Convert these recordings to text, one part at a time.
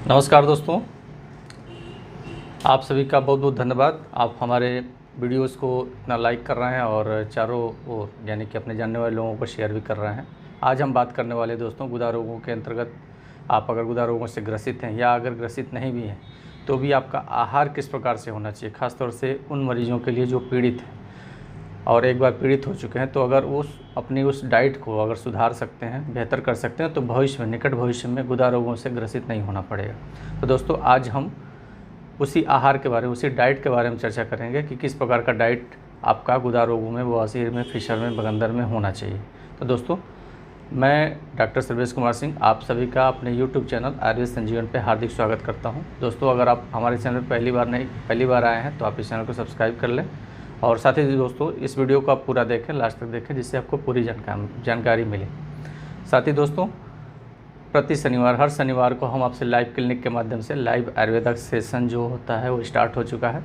नमस्कार दोस्तों, आप सभी का बहुत बहुत धन्यवाद। आप हमारे वीडियोस को इतना लाइक कर रहे हैं और चारों ओर यानी कि अपने जानने वाले लोगों को शेयर भी कर रहे हैं। आज हम बात करने वाले दोस्तों गुदा रोगों के अंतर्गत, आप अगर गुदा रोगों से ग्रसित हैं या अगर ग्रसित नहीं भी हैं तो भी आपका आहार किस प्रकार से होना चाहिए, ख़ासतौर से उन मरीजों के लिए जो पीड़ित हैं और एक बार पीड़ित हो चुके हैं। तो अगर अपनी उस डाइट को अगर सुधार सकते हैं, बेहतर कर सकते हैं तो भविष्य में, निकट भविष्य में गुदा रोगों से ग्रसित नहीं होना पड़ेगा। तो दोस्तों आज हम उसी आहार के बारे में, उसी डाइट के बारे में चर्चा करेंगे कि किस प्रकार का डाइट आपका गुदा रोगों में, बवासीर में, फिशर में, बगंदर में होना चाहिए। तो दोस्तों मैं डॉक्टर सर्वेश कुमार सिंह आप सभी का अपने यूट्यूब चैनल आयुर्वेद संजीवन पे हार्दिक स्वागत करता हूं। दोस्तों अगर आप हमारे चैनल पर पहली बार आए हैं तो आप इस चैनल को सब्सक्राइब कर लें और साथ ही दोस्तों इस वीडियो को आप पूरा देखें, लास्ट तक देखें, जिससे आपको पूरी जानकारी मिले। साथ ही दोस्तों प्रति शनिवार, हर शनिवार को हम आपसे लाइव क्लिनिक के माध्यम से लाइव आयुर्वेदिक सेशन जो होता है वो स्टार्ट हो चुका है।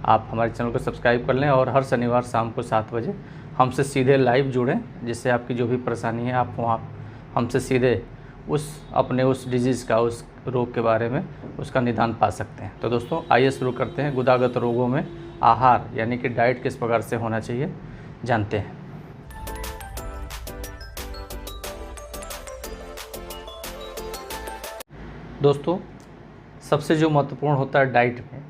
आप हमारे चैनल को सब्सक्राइब कर लें और हर शनिवार शाम को 7 बजे हमसे सीधे लाइव जुड़ें, जिससे आपकी जो भी परेशानी है आप वहाँ हमसे सीधे अपने उस डिजीज़ का, उस रोग के बारे में उसका निदान पा सकते हैं। तो दोस्तों आइए शुरू करते हैं। गुदागत रोगों में आहार यानी कि डाइट किस प्रकार से होना चाहिए जानते हैं। दोस्तों सबसे जो महत्वपूर्ण होता है डाइट में,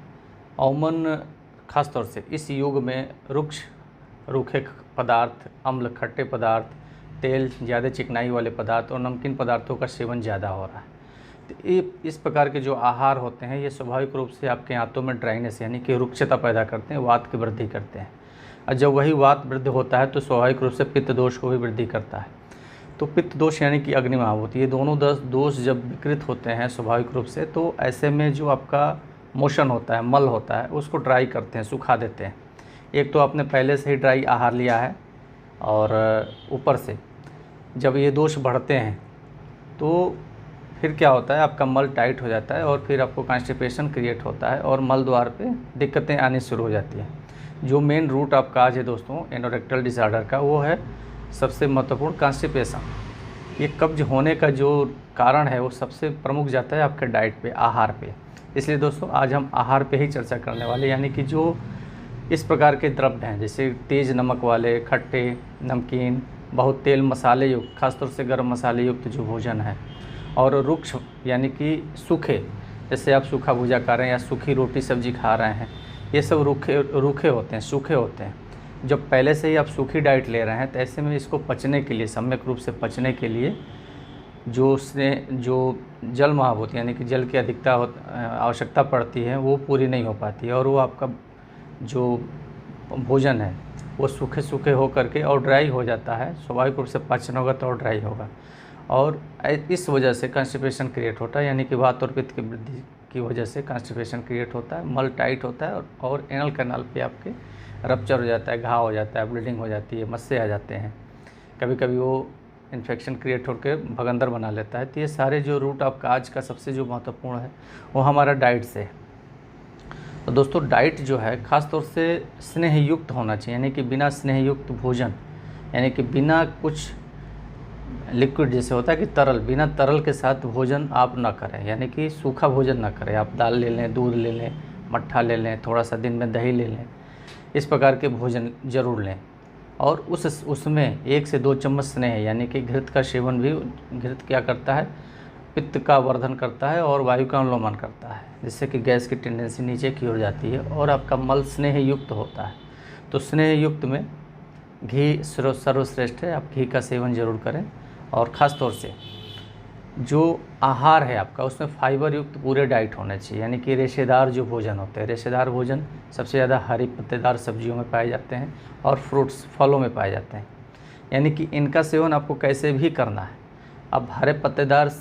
अमूमन ख़ास तौर से इस युग में रुक्ष रूखे पदार्थ, अम्ल खट्टे पदार्थ, तेल ज़्यादा चिकनाई वाले पदार्थ और नमकीन पदार्थों का सेवन ज़्यादा हो रहा है। तो ये इस प्रकार के जो आहार होते हैं ये स्वाभाविक रूप से आपके आंतों में ड्राइनेस यानी कि रुक्षता पैदा करते हैं, वात की वृद्धि करते हैं। और जब वही वात वृद्धि होता है तो स्वाभाविक रूप से पित्त दोष को भी वृद्धि करता है। तो पित्त दोष यानी कि अग्निमाव होती है, दोनों दोष जब विकृत होते हैं स्वाभाविक रूप से, तो ऐसे में जो आपका मोशन होता है, मल होता है, उसको ड्राई करते हैं, सुखा देते हैं। एक तो आपने पहले से ही ड्राई आहार लिया है और ऊपर से जब ये दोष बढ़ते हैं तो फिर क्या होता है, आपका मल टाइट हो जाता है और फिर आपको कॉन्स्टिपेशन क्रिएट होता है और मल द्वार पे दिक्कतें आनी शुरू हो जाती हैं। जो मेन रूट आपका आज है दोस्तों एनोरेक्टल डिसऑर्डर का, वो है सबसे महत्वपूर्ण कॉन्स्टिपेशन। ये कब्ज होने का जो कारण है वो सबसे प्रमुख जाता है आपके डाइट पे, आहार पे। इसलिए दोस्तों आज हम आहार पे ही चर्चा करने वाले, यानी कि जो इस प्रकार के द्रव्य हैं जैसे तेज़ नमक वाले, खट्टे, नमकीन, बहुत तेल मसाले युक्त, खासतौर से गर्म मसाले युक्त जो भोजन है, और रुक्ष यानी कि सूखे, जैसे आप सूखा भुजा खा रहे हैं या सूखी रोटी सब्जी खा रहे हैं, ये सब रूखे होते हैं, सूखे होते हैं। जब पहले से ही आप सूखी डाइट ले रहे हैं तो ऐसे में इसको पचने के लिए, सम्यक रूप से पचने के लिए जो जल महाभूत यानी कि जल की अधिकता आवश्यकता पड़ती है वो पूरी नहीं हो पाती है और वो आपका जो भोजन है वो सूखे सूखे हो करके और ड्राई हो जाता है। स्वाभाविक रूप से पाचन होगा तो और ड्राई होगा और इस वजह से कॉन्स्टिपेशन क्रिएट होता है, यानी कि वात और पित्त की वृद्धि की वजह से कॉन्स्टिपेशन क्रिएट होता है, मल टाइट होता है और एनल कैनाल पे आपके रप्चर हो जाता है, घाव हो जाता है, ब्लीडिंग हो जाती है, मस्से आ जाते हैं, कभी कभी वो इन्फेक्शन क्रिएट होकर भगंदर बना लेता है। तो ये सारे जो रूट आपका आज का सबसे जो महत्वपूर्ण है वो हमारा डाइट से है। तो दोस्तों डाइट जो है ख़ास तौर से स्नेहयुक्त होना चाहिए, यानी कि बिना स्नेहयुक्त भोजन, यानी कि बिना कुछ लिक्विड जैसे होता है कि तरल, बिना तरल के साथ भोजन आप ना करें, यानी कि सूखा भोजन ना करें। आप दाल ले लें, दूध ले लें, मट्ठा ले लें, थोड़ा सा दिन में दही ले लें, इस प्रकार के भोजन ज़रूर लें। और उसमें 1 से 2 चम्मच स्नेह यानी कि घृत का सेवन भी, घृत क्या करता है, पित्त का वर्धन करता है और वायु का अनुलोमन करता है, जिससे कि गैस की टेंडेंसी नीचे की ओर जाती है और आपका मल स्नेह युक्त होता है। तो स्नेह युक्त में घी सर्वश्रेष्ठ है, आप घी का सेवन ज़रूर करें। और ख़ास तौर से जो आहार है आपका उसमें फाइबर युक्त पूरे डाइट होने चाहिए, यानी कि रेशेदार जो भोजन होते हैं, रेशेदार भोजन सबसे ज़्यादा हरी पत्तेदार सब्जियों में पाए जाते हैं और फ्रूट्स, फलों में पाए जाते हैं, यानी कि इनका सेवन आपको कैसे भी करना है। अब हरे पत्तेदार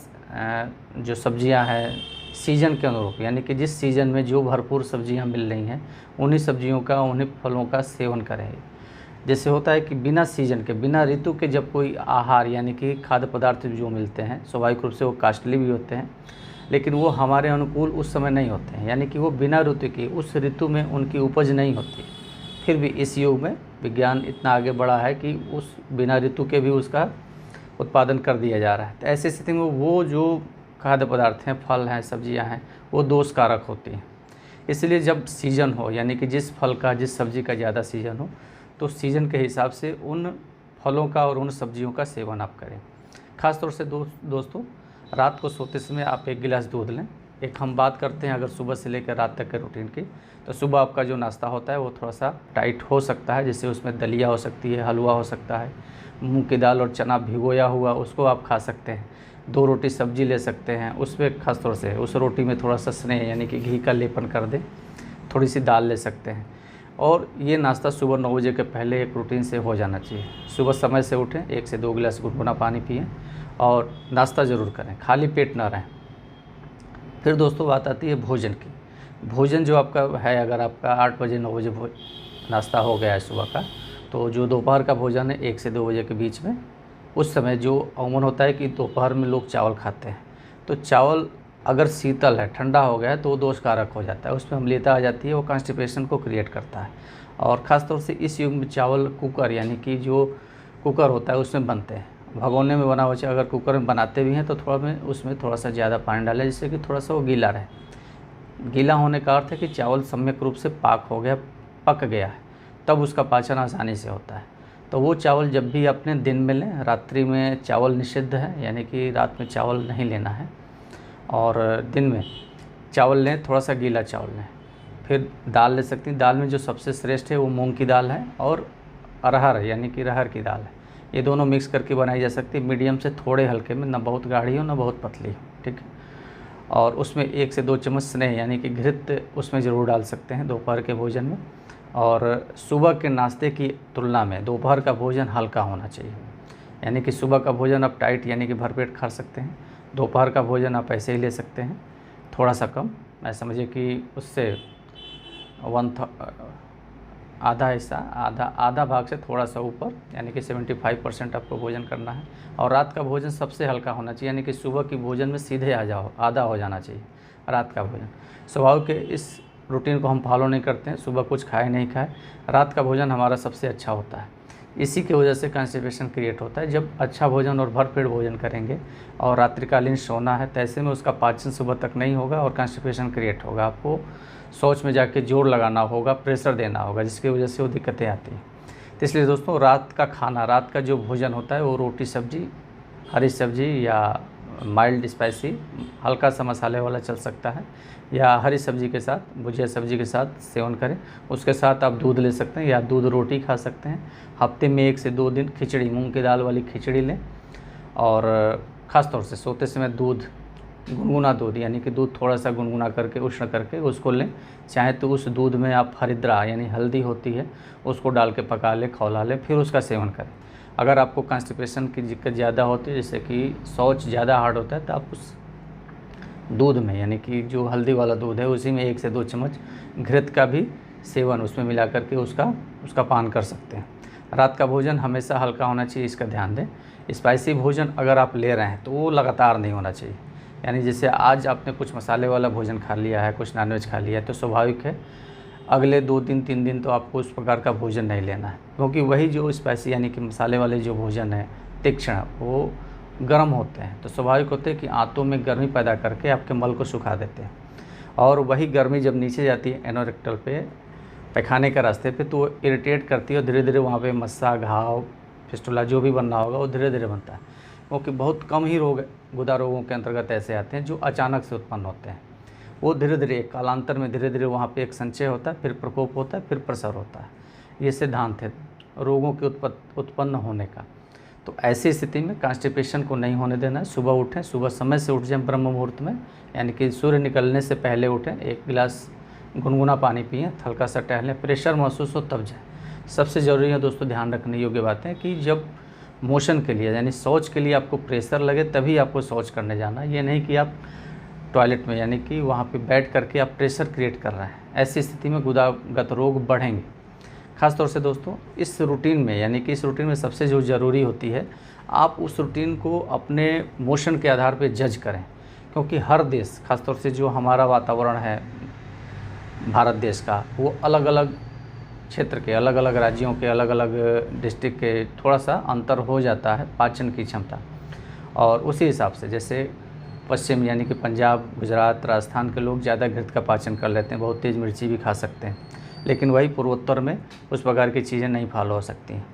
जो सब्जियां हैं सीज़न के अनुरूप, यानी कि जिस सीज़न में जो भरपूर सब्जियां मिल रही हैं उन्हीं सब्जियों का, उन्हीं फलों का सेवन करें। जैसे होता है कि बिना सीजन के, बिना ऋतु के जब कोई आहार यानी कि खाद्य पदार्थ जो मिलते हैं स्वाभाविक रूप से वो कास्टली भी होते हैं, लेकिन वो हमारे अनुकूल उस समय नहीं होते हैं, यानी कि वो बिना ऋतु की, उस ऋतु में उनकी उपज नहीं होती। फिर भी इस युग में विज्ञान इतना आगे बढ़ा है कि उस बिना ऋतु के भी उसका उत्पादन कर दिया जा रहा है। तो ऐसी स्थिति में वो जो खाद्य पदार्थ हैं, फल हैं, सब्जियां हैं, वो दोष कारक होती हैं। इसलिए जब सीज़न हो, यानी कि जिस फल का, जिस सब्ज़ी का ज़्यादा सीज़न हो, तो सीज़न के हिसाब से उन फलों का और उन सब्जियों का सेवन आप करें। ख़ास तौर से दोस्तों, रात को सोते समय आप 1 गिलास दूध लें। एक हम बात करते हैं अगर सुबह से लेकर रात तक के रूटीन की, तो सुबह आपका जो नाश्ता होता है वो थोड़ा सा टाइट हो सकता है, जैसे उसमें दलिया हो सकती है, हलवा हो सकता है, मूंग की दाल और चना भिगोया हुआ, उसको आप खा सकते हैं। 2 रोटी सब्जी ले सकते हैं, उसमें ख़ास तौर से उस रोटी में थोड़ा सा स्नेह यानी कि घी का लेपन कर दें, थोड़ी सी दाल ले सकते हैं। और ये नाश्ता सुबह 9 बजे के पहले एक रूटीन से हो जाना चाहिए। सुबह समय से उठें, 1 से 2 गिलास गुनगुना पानी पिएं और नाश्ता ज़रूर करें, खाली पेट ना रहें। फिर दोस्तों बात आती है भोजन की। भोजन जो आपका है, अगर आपका 8 बजे 9 बजे नाश्ता हो गया है सुबह का, तो जो दोपहर का भोजन है 1 से 2 बजे के बीच में, उस समय जो अमूमन होता है कि दोपहर में लोग चावल खाते हैं, तो चावल अगर शीतल है, ठंडा हो गया है, तो वो दोष कारक हो जाता है, उसमें अम्लीयता आ जाती है, वो कॉन्स्टिपेशन को क्रिएट करता है। और ख़ास तौर से इस युग में चावल कुकर यानी कि जो कुकर होता है उसमें बनते हैं। भगोने में बना हुआ चावल अगर कुकर में बनाते भी हैं तो उसमें थोड़ा सा ज़्यादा पानी डालें, जिससे कि थोड़ा सा वो गीला रहे। गीला होने का अर्थ है कि चावल सम्यक रूप से पाक हो गया, पक गया है, तब उसका पाचन आसानी से होता है। तो वो चावल जब भी अपने दिन में लें, रात्रि में चावल निषिद्ध है, यानी कि रात में चावल नहीं लेना है, और दिन में चावल लें, थोड़ा सा गीला चावल लें। फिर दाल ले सकती हैं। दाल में जो सबसे श्रेष्ठ है वो मूंग की दाल है और अरहर यानी कि रहर की दाल है। ये दोनों मिक्स करके बनाई जा सकती है, मीडियम से थोड़े हल्के में, ना बहुत गाढ़ी हो ना बहुत पतली हो, ठीक है। और उसमें 1 से 2 चम्मच स्नेह यानी कि घृत उसमें ज़रूर डाल सकते हैं दोपहर के भोजन में। और सुबह के नाश्ते की तुलना में दोपहर का भोजन हल्का होना चाहिए, यानी कि सुबह का भोजन आप टाइट यानी कि भरपेट खा सकते हैं, दोपहर का भोजन आप ऐसे ही ले सकते हैं, थोड़ा सा कम। मैं समझिए कि उससे आधा हिस्सा, आधा भाग से थोड़ा सा ऊपर, यानी कि 75% आपको भोजन करना है। और रात का भोजन सबसे हल्का होना चाहिए, यानी कि सुबह की भोजन में सीधे आधा हो जाना चाहिए रात का भोजन। स्वाभाविक के इस रूटीन को हम फॉलो नहीं करते हैं, सुबह कुछ खाए नहीं खाए, रात का भोजन हमारा सबसे अच्छा होता है। इसी की वजह से कॉन्स्टिपेशन क्रिएट होता है। जब अच्छा भोजन और भरपेट भोजन करेंगे और रात्रिकालीन सोना है, तो ऐसे में उसका पाचन सुबह तक नहीं होगा और कॉन्स्टिपेशन क्रिएट होगा। आपको शौच में जाके जोर लगाना होगा, प्रेशर देना होगा, जिसकी वजह से वो दिक्कतें आती हैं। तो इसलिए दोस्तों, रात का खाना, रात का जो भोजन होता है वो रोटी सब्जी, हरी सब्जी या माइल्ड स्पाइसी, हल्का सा मसाले वाला चल सकता है, या हरी सब्जी के साथ, भुजिया सब्जी के साथ सेवन करें। उसके साथ आप दूध ले सकते हैं या दूध रोटी खा सकते हैं। हफ्ते में 1 से 2 दिन खिचड़ी, मूंग की दाल वाली खिचड़ी लें। और ख़ास तौर से सोते समय दूध, गुनगुना दूध, यानी कि दूध थोड़ा सा गुनगुना करके, उष्ण करके उसको लें। चाहे तो उस दूध में आप हरिद्रा यानी हल्दी होती है उसको डाल के पका लें, खौला लें, फिर उसका सेवन करें। अगर आपको कॉन्स्टिपेशन की दिक्कत ज़्यादा होती है, जैसे कि शौच ज़्यादा हार्ड होता है, तो आप उस दूध में, यानी कि जो हल्दी वाला दूध है, उसी में 1 से 2 चम्मच घृत का भी सेवन उसमें मिला करके उसका पान कर सकते हैं। रात का भोजन हमेशा हल्का होना चाहिए, इसका ध्यान दें। स्पाइसी भोजन अगर आप ले रहे हैं तो वो लगातार नहीं होना चाहिए, यानी जैसे आज आपने कुछ मसाले वाला भोजन खा लिया है, कुछ नॉनवेज खा लिया है, तो स्वाभाविक है अगले 2 दिन 3 दिन तो आपको उस प्रकार का भोजन नहीं लेना है, क्योंकि वही जो स्पाइसी यानी कि मसाले वाले जो भोजन है, तीक्ष्ण, वो गर्म होते हैं। तो स्वाभाविक होते हैं कि आंतों में गर्मी पैदा करके आपके मल को सुखा देते हैं, और वही गर्मी जब नीचे जाती है एनोरेक्टल पे, पैखाने के रास्ते पे, तो वो इरिटेट करती है और धीरे धीरे वहाँ पे मस्सा, घाव, फिस्टुला जो भी बनना होगा वो धीरे धीरे बनता है। क्योंकि बहुत कम ही रोग गुदा रोगों के अंतर्गत ऐसे आते हैं जो अचानक से उत्पन्न होते हैं। वो धीरे धीरे कालांतर में धीरे धीरे वहाँ पे एक संचय होता है, फिर प्रकोप होता है, फिर प्रसर होता है। ये सिद्धांत है रोगों के उत्पन्न होने का। तो ऐसी स्थिति में कॉन्स्टिपेशन को नहीं होने देना है। सुबह उठें, सुबह समय से उठ जाएं ब्रह्म मुहूर्त में, यानी कि सूर्य निकलने से पहले उठें, 1 गिलास गुनगुना पानी पिएं, हल्का सा टहलें, प्रेशर महसूस हो तब जाएं। सबसे ज़रूरी है दोस्तों, ध्यान रखने योग्य बात है कि जब मोशन के लिए यानी शौच के लिए आपको प्रेशर लगे तभी आपको शौच करने जाना, ये नहीं कि आप टॉयलेट में यानी कि वहाँ पे बैठ करके आप प्रेशर क्रिएट कर रहे हैं। ऐसी स्थिति में गुदागत रोग बढ़ेंगे। ख़ास तौर से दोस्तों, इस रूटीन में, यानी कि इस रूटीन में सबसे जो ज़रूरी होती है, आप उस रूटीन को अपने मोशन के आधार पे जज करें, क्योंकि हर देश, ख़ास तौर से जो हमारा वातावरण है भारत देश का, वो अलग अलग क्षेत्र के, अलग अलग राज्यों के, अलग अलग डिस्ट्रिक्ट के थोड़ा सा अंतर हो जाता है पाचन की क्षमता। और उसी हिसाब से, जैसे पश्चिम यानी कि पंजाब, गुजरात, राजस्थान के लोग ज़्यादा घृत का पाचन कर लेते हैं, बहुत तेज़ मिर्ची भी खा सकते हैं, लेकिन वही पूर्वोत्तर में उस प्रकार की चीज़ें नहीं फॉलो हो सकती हैं।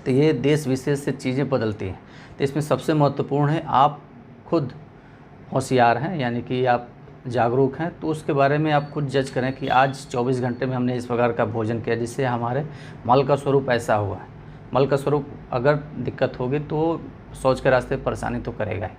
तो ये देश विशेष से चीज़ें बदलती हैं। तो इसमें सबसे महत्वपूर्ण है आप खुद होशियार हैं, यानी कि आप जागरूक हैं, तो उसके बारे में आप खुद जज करें कि आज 24 घंटे में हमने इस प्रकार का भोजन किया जिससे हमारे मल का स्वरूप ऐसा हुआ है। मल का स्वरूप अगर दिक्कत होगी तो शौच के रास्ते परेशानी तो करेगा ही,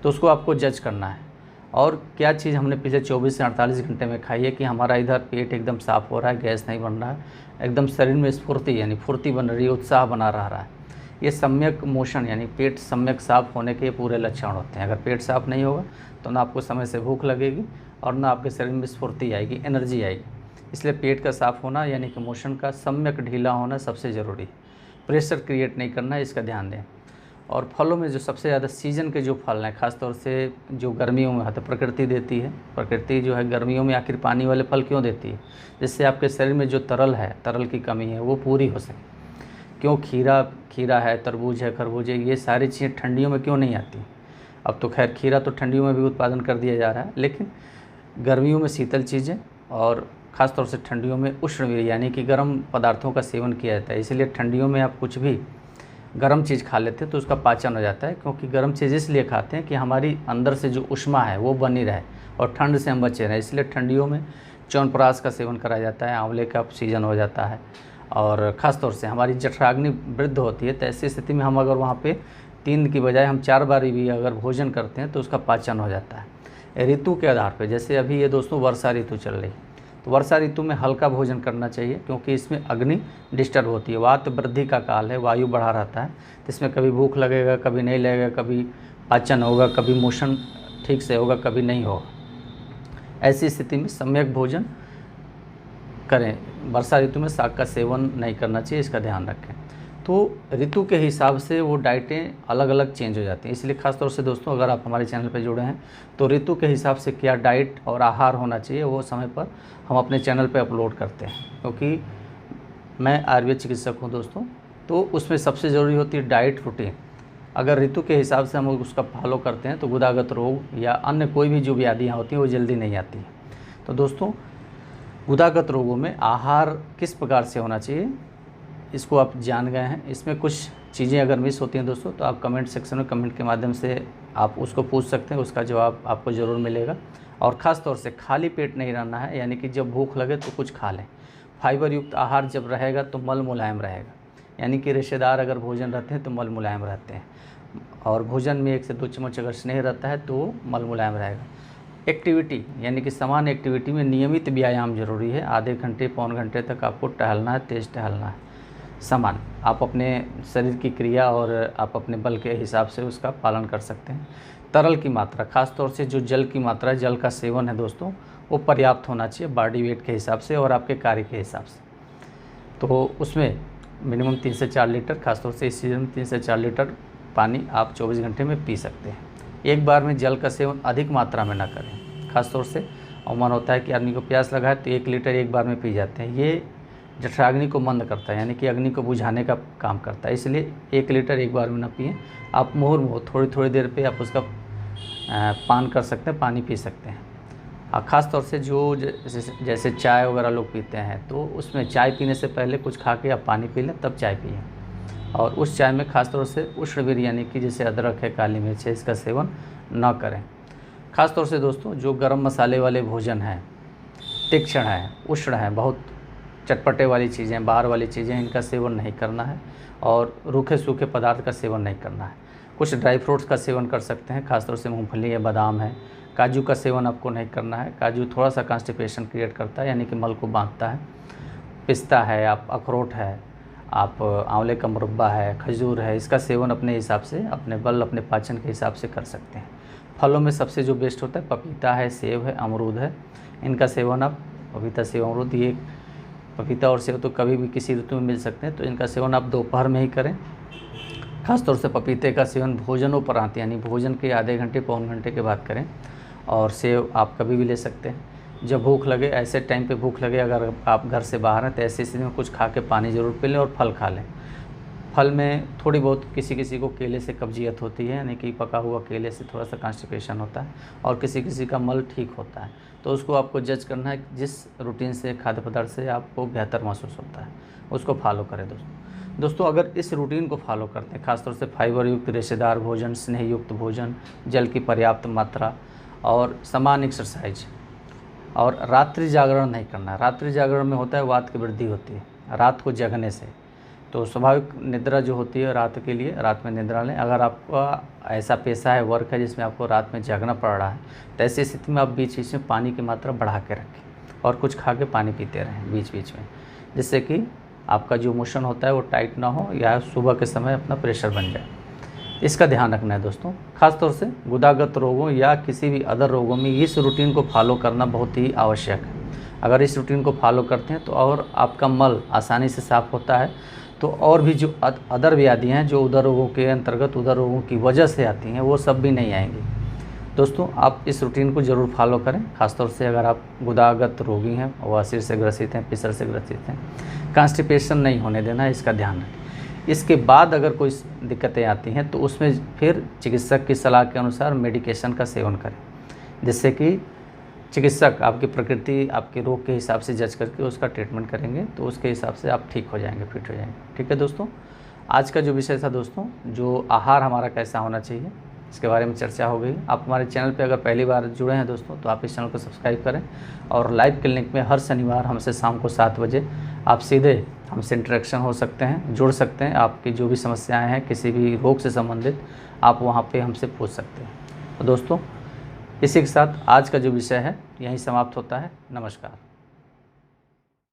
तो उसको आपको जज करना है। और क्या चीज़ हमने पिछले 24 से 48 घंटे में खाई है कि हमारा इधर पेट एकदम साफ़ हो रहा है, गैस नहीं बन रहा है, एकदम शरीर में स्फूर्ति यानी फुर्ती बन रही है, उत्साह बना रहा है। ये सम्यक मोशन यानी पेट सम्यक साफ़ होने के पूरे लक्षण होते हैं। अगर पेट साफ़ नहीं होगा तो ना आपको समय से भूख लगेगी और ना आपके शरीर में स्फूर्ति आएगी, एनर्जी आएगी। इसलिए पेट का साफ़ होना यानी कि मोशन का सम्यक ढीला होना सबसे ज़रूरी है। प्रेशर क्रिएट नहीं करना है, इसका ध्यान दें। और फलों में जो सबसे ज़्यादा सीजन के जो फल हैं, ख़ासतौर से जो गर्मियों में होते हैं, प्रकृति देती है। प्रकृति जो है गर्मियों में आखिर पानी वाले फल क्यों देती है? जिससे आपके शरीर में जो तरल है, तरल की कमी है, वो पूरी हो सके। क्यों खीरा है, तरबूज है, खरबूज है, ये सारी चीज़ें ठंडियों में क्यों नहीं आती? अब तो खैर खीरा तो ठंडियों में भी उत्पादन कर दिया जा रहा है, लेकिन गर्मियों में शीतल चीज़ें और ख़ास तौर से ठंडियों में उष्णवीर्य यानी कि गर्म पदार्थों का सेवन किया जाता है। इसलिए ठंडियों में आप कुछ भी गर्म चीज़ खा लेते हैं तो उसका पाचन हो जाता है, क्योंकि गर्म चीज़ इसलिए खाते हैं कि हमारी अंदर से जो ऊष्मा है वो बनी रहे और ठंड से हम बचे रहें। इसलिए ठंडियों में च्यवनप्राश का सेवन करा जाता है, आंवले का सीजन हो जाता है, और ख़ास तौर से हमारी जठराग्नि वृद्ध होती है। तो ऐसी स्थिति में हम अगर वहाँ पे 3 की बजाय हम 4 बार भी अगर भोजन करते हैं तो उसका पाचन हो जाता है। ऋतु के आधार पे, जैसे अभी ये दोस्तों वर्षा ऋतु चल रही है, तो वर्षा ऋतु में हल्का भोजन करना चाहिए, क्योंकि इसमें अग्नि डिस्टर्ब होती है, वात वृद्धि का काल है, वायु बढ़ा रहता है। तो इसमें कभी भूख लगेगा, कभी नहीं लगेगा, कभी पाचन होगा, कभी मोशन ठीक से होगा, कभी नहीं होगा। ऐसी स्थिति में सम्यक भोजन करें। वर्षा ऋतु में शाक का सेवन नहीं करना चाहिए, इसका ध्यान रखें। तो ऋतु के हिसाब से वो डाइटें अलग अलग चेंज हो जाती हैं। इसलिए ख़ासतौर से दोस्तों अगर आप हमारे चैनल पर जुड़े हैं तो ऋतु के हिसाब से क्या डाइट और आहार होना चाहिए वो समय पर हम अपने चैनल पर अपलोड करते हैं, क्योंकि मैं आयुर्वेद चिकित्सक हूँ दोस्तों। तो उसमें सबसे ज़रूरी होती है डाइट रूटीन। अगर ऋतु के हिसाब से हम उसका फॉलो करते हैं तो गुदागत रोग या अन्य कोई भी जो व्याधियाँ होती हैं वो जल्दी नहीं आती हैं। तो दोस्तों गुदागत रोगों में आहार किस प्रकार से होना चाहिए इसको आप जान गए हैं। इसमें कुछ चीज़ें अगर मिस होती हैं दोस्तों तो आप कमेंट सेक्शन में कमेंट के माध्यम से आप उसको पूछ सकते हैं, उसका जवाब आपको ज़रूर मिलेगा। और ख़ास तौर से खाली पेट नहीं रहना है, यानी कि जब भूख लगे तो कुछ खा लें। फाइबर युक्त आहार जब रहेगा तो मल मुलायम रहेगा, यानी कि रेशेदार अगर भोजन रहते हैं तो मल मुलायम रहते हैं, और भोजन में 1 से 2 चम्मच अगर स्नेह रहता है तो मल मुलायम रहेगा। एक्टिविटी यानी कि समान एक्टिविटी में नियमित व्यायाम जरूरी है। आधे घंटे पौन घंटे तक आपको टहलना है, तेज़ टहलना है। समान आप अपने शरीर की क्रिया और आप अपने बल के हिसाब से उसका पालन कर सकते हैं। तरल की मात्रा, ख़ास तौर से जो जल की मात्रा, जल का सेवन है दोस्तों, वो पर्याप्त होना चाहिए बॉडी वेट के हिसाब से और आपके कार्य के हिसाब से। तो उसमें मिनिमम 3 से 4 लीटर, खासतौर से इस सीज़न में 3 से 4 लीटर पानी आप 24 घंटे में पी सकते हैं। एक बार में जल का सेवन अधिक मात्रा में ना करें। खासतौर से अवमान होता है कि आदमी को प्यास लगा है तो 1 लीटर एक बार में पी जाते हैं। ये जठराग्नि को मंद करता है, यानी कि अग्नि को बुझाने का काम करता है। इसलिए 1 लीटर एक बार में ना पिएं। आप मुहुर्मुहु थोड़ी थोड़ी देर पे आप उसका पान कर सकते हैं, पानी पी सकते हैं। ख़ास तौर से जो जैसे चाय वगैरह लोग पीते हैं तो उसमें चाय पीने से पहले कुछ खा के आप पानी पी लें, तब चाय पिएं। और उस चाय में ख़ास तौर से उष्णवीर्य यानी कि जैसे अदरक है, काली मिर्च है, इसका सेवन न करें। ख़ास तौर से दोस्तों जो गरम मसाले वाले भोजन हैं, तीक्ष्ण है, उष्ण है, बहुत चटपटे वाली चीज़ें, बाहर वाली चीज़ें, इनका सेवन नहीं करना है। और रूखे सूखे पदार्थ का सेवन नहीं करना है। कुछ ड्राई फ्रूट्स का सेवन कर सकते हैं, खासतौर से मूंगफली है, बादाम है। काजू का सेवन आपको नहीं करना है। काजू थोड़ा सा कॉन्स्टिपेशन क्रिएट करता है, यानी कि मल को बांधता है। पिस्ता है, आप अखरोट है, आप आंवले का मुरब्बा है, खजूर है, इसका सेवन अपने हिसाब से, अपने बल, अपने पाचन के हिसाब से कर सकते हैं। फलों में सबसे जो बेस्ट होता है पपीता है, सेब है, अमरूद है, इनका सेवन आप, पपीता सेब अमरूद, ये पपीता और सेब तो कभी भी किसी ऋतु में मिल सकते हैं, तो इनका सेवन आप दोपहर में ही करें। खासतौर से पपीते का सेवन भोजनोपरांत यानी भोजन के आधे घंटे पौन घंटे के बाद करें। और सेब आप कभी भी ले सकते हैं जब भूख लगे, ऐसे टाइम पे भूख लगे। अगर आप घर से बाहर हैं तो ऐसी स्थिति में कुछ खा के पानी ज़रूर पी लें और फल खा लें। फल में थोड़ी बहुत किसी किसी को केले से कब्जियत होती है, यानी कि पका हुआ केले से थोड़ा सा कॉन्स्टिपेशन होता है, और किसी किसी का मल ठीक होता है। तो उसको आपको जज करना है जिस रूटीन से, खाद्य पदार्थ से आपको बेहतर महसूस होता है, उसको फॉलो करें दोस्तों। अगर इस रूटीन को फॉलो करते हैं, खासतौर से फाइबर युक्त रेशेदार भोजन, स्नेह युक्त भोजन, जल की पर्याप्त मात्रा और समान एक्सरसाइज, और रात्रि जागरण नहीं करना। रात्रि जागरण में होता है वात की वृद्धि होती है रात को जगने से, तो स्वाभाविक निद्रा जो होती है रात के लिए, रात में निद्रा लें। अगर आपका ऐसा पेशा है, वर्क है जिसमें आपको रात में जागना पड़ रहा है, तो ऐसी स्थिति में आप बीच बीच में पानी की मात्रा बढ़ा के रखें और कुछ खा के पानी पीते रहें बीच बीच में, जिससे कि आपका जो मोशन होता है वो टाइट ना हो या सुबह के समय अपना प्रेशर बन जाए। इसका ध्यान रखना है दोस्तों। खासतौर से गुदागत रोगों या किसी भी अदर रोगों में इस रूटीन को फॉलो करना बहुत ही आवश्यक है। अगर इस रूटीन को फॉलो करते हैं तो और आपका मल आसानी से साफ़ होता है, तो और भी जो अदर व्याधियाँ हैं जो उदर रोगों के अंतर्गत, उदर रोगों की वजह से आती हैं, वो सब भी नहीं आएंगी। दोस्तों आप इस रूटीन को ज़रूर फॉलो करें, खासतौर से अगर आप गुदागत रोगी हैं, बवासीर से ग्रसित हैं, पिसर से ग्रसित हैं। कॉन्स्टिपेशन नहीं होने देना है, इसका ध्यान रखें। इसके बाद अगर कोई दिक्कतें आती हैं तो उसमें फिर चिकित्सक की सलाह के अनुसार मेडिकेशन का सेवन करें, जिससे कि चिकित्सक आपकी प्रकृति, आपके रोग के हिसाब से जज करके उसका ट्रीटमेंट करेंगे, तो उसके हिसाब से आप ठीक हो जाएंगे, फिट हो जाएंगे। ठीक है दोस्तों, आज का जो विषय था दोस्तों, जो आहार हमारा कैसा होना चाहिए, इसके बारे में चर्चा हो गई। आप हमारे चैनल पे अगर पहली बार जुड़े हैं दोस्तों, तो आप इस चैनल को सब्सक्राइब करें, और लाइव क्लिनिक में हर शनिवार हमसे शाम को 7 बजे आप सीधे हमसे इंटरेक्शन हो सकते हैं, जुड़ सकते हैं। आपकी जो भी समस्याएँ हैं किसी भी रोग से संबंधित, आप वहाँ पर हमसे पूछ सकते हैं। तो दोस्तों इसी के साथ आज का जो विषय है यहीं समाप्त होता है। नमस्कार।